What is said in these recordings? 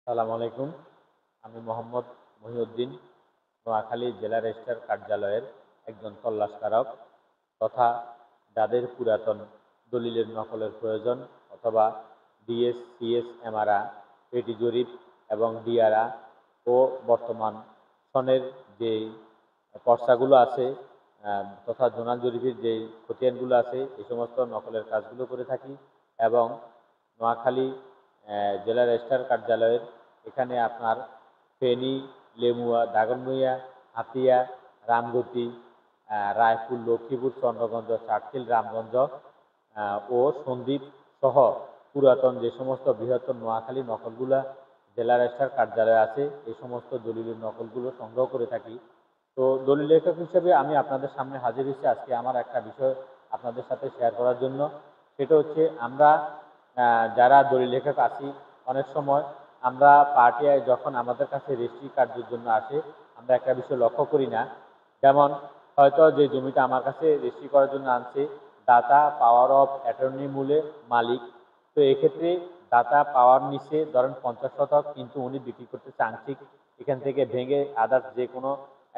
আসসালামু আলাইকুম। আমি মোহাম্মদ মহিউদ্দিন, নোয়াখালী জেলা রেজিস্ট্রার কার্যালয়ের একজন তল্লাশকারক তথা যাদের পুরাতন দলিলের নকলের প্রয়োজন অথবা ডিএস, সিএস, এমআরআ, পেটি জরিপ এবং ডিআরআ ও বর্তমান সনের যে পর্চাগুলো আছে তথা জোনাল জরিপের যে খতিয়ানগুলো আছে এই সমস্ত নকলের কাজগুলো করে থাকি এবং নোয়াখালী জেলা রেজিস্ট্রার কার্যালয়ের এখানে আপনার ফেনী, লেমুয়া, দাগনভূঞা, হাতিয়া, রামগতি, রায়পুর, লক্ষ্মীপুর, চন্দ্রগঞ্জ, চাটখিল, রামগঞ্জ ও সন্দ্বীপ সহ পুরাতন যে সমস্ত বৃহত্তর নোয়াখালী নকলগুলা জেলা রেজিস্ট্রার কার্যালয়ে আছে এই সমস্ত দলিলের নকলগুলো সংগ্রহ করে থাকি। তো দলিল লেখক হিসেবে আমি আপনাদের সামনে হাজির হয়েছি আজকে আমার একটা বিষয় আপনাদের সাথে শেয়ার করার জন্য। সেটা হচ্ছে আমরা যারা দলিল লেখক আছি অনেক সময় আমরা পার্টি যখন আমাদের কাছে রেজিস্ট্রি কার্যের জন্য আসে আমরা একটা বিষয় লক্ষ্য করি না। যেমন হয়তো যে জমিটা আমার কাছে রেজিস্ট্রি করার জন্য আনছে দাতা পাওয়ার অফ অ্যাটর্নি মূলে মালিক। তো এক্ষেত্রে দাতা পাওয়ার নিচে ধরেন 50 শতক, কিন্তু উনি বিক্রি করতেছে আংশিক, এখান থেকে ভেঙে আদার্স যে কোনো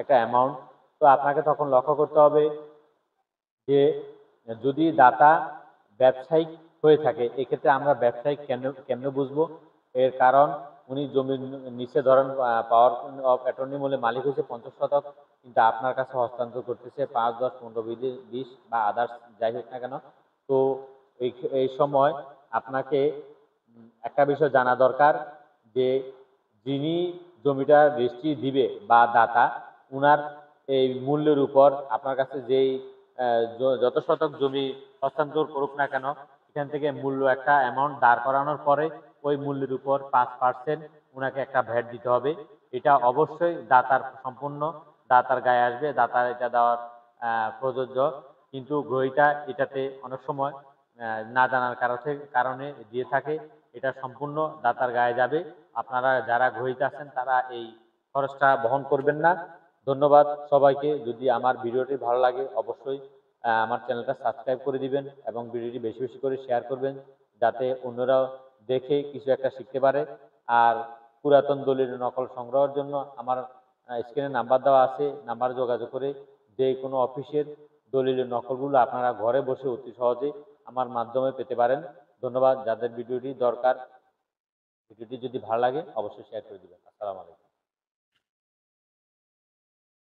একটা অ্যামাউন্ট। তো আপনাকে তখন লক্ষ্য করতে হবে যে যদি দাতা ব্যবসায়িক হয়ে থাকে এক্ষেত্রে আমরা ব্যবসায়িক কেমনে বুঝবো। এর কারণ উনি জমির নিচে ধরেন পাওয়ার অফ অ্যাটর্নি মূলে মালিক হয়েছে 50 শতক, কিন্তু আপনার কাছে হস্তান্তর করতেছে 5, 10, 15, 20 বা আদার্স যাই হোক না কেন। তো এই এই সময় আপনাকে একটা বিষয় জানা দরকার যে যিনি জমিটা রেজিস্ট্রি দিবে বা দাতা উনার এই মূল্যের উপর আপনার কাছে যেই যত শতক জমি হস্তান্তর করুক না কেন এখান থেকে মূল্য একটা অ্যামাউন্ট দাঁড় করানোর পরে ওই মূল্যের উপর 5% ওনাকে একটা ভ্যাট দিতে হবে। এটা অবশ্যই দাতার সম্পূর্ণ দাতার গায়ে আসবে, দাতার এটা দেওয়ার প্রযোজ্য। কিন্তু গ্রহীতা এটাতে অনেক সময় না জানার কারণে দিয়ে থাকে, এটা সম্পূর্ণ দাতার গায়ে যাবে। আপনারা যারা গ্রহীতা আছেন তারা এই খরচটা বহন করবেন না। ধন্যবাদ সবাইকে। যদি আমার ভিডিওটি ভালো লাগে অবশ্যই আমার চ্যানেলটা সাবস্ক্রাইব করে দিবেন এবং ভিডিওটি বেশি বেশি করে শেয়ার করবেন যাতে অন্যরাও দেখে কিছু একটা শিখতে পারে। আর পুরাতন দলিলের নকল সংগ্রহের জন্য আমার স্ক্রিনে নাম্বার দেওয়া আছে, নাম্বারে যোগাযোগ করে যে কোনো অফিসের দলিলের নকলগুলো আপনারা ঘরে বসে অতি সহজে আমার মাধ্যমে পেতে পারেন। ধন্যবাদ। যাদের ভিডিওটি দরকার, ভিডিওটি যদি ভালো লাগে অবশ্যই শেয়ার করে দিবেন। আসসালামু আলাইকুম।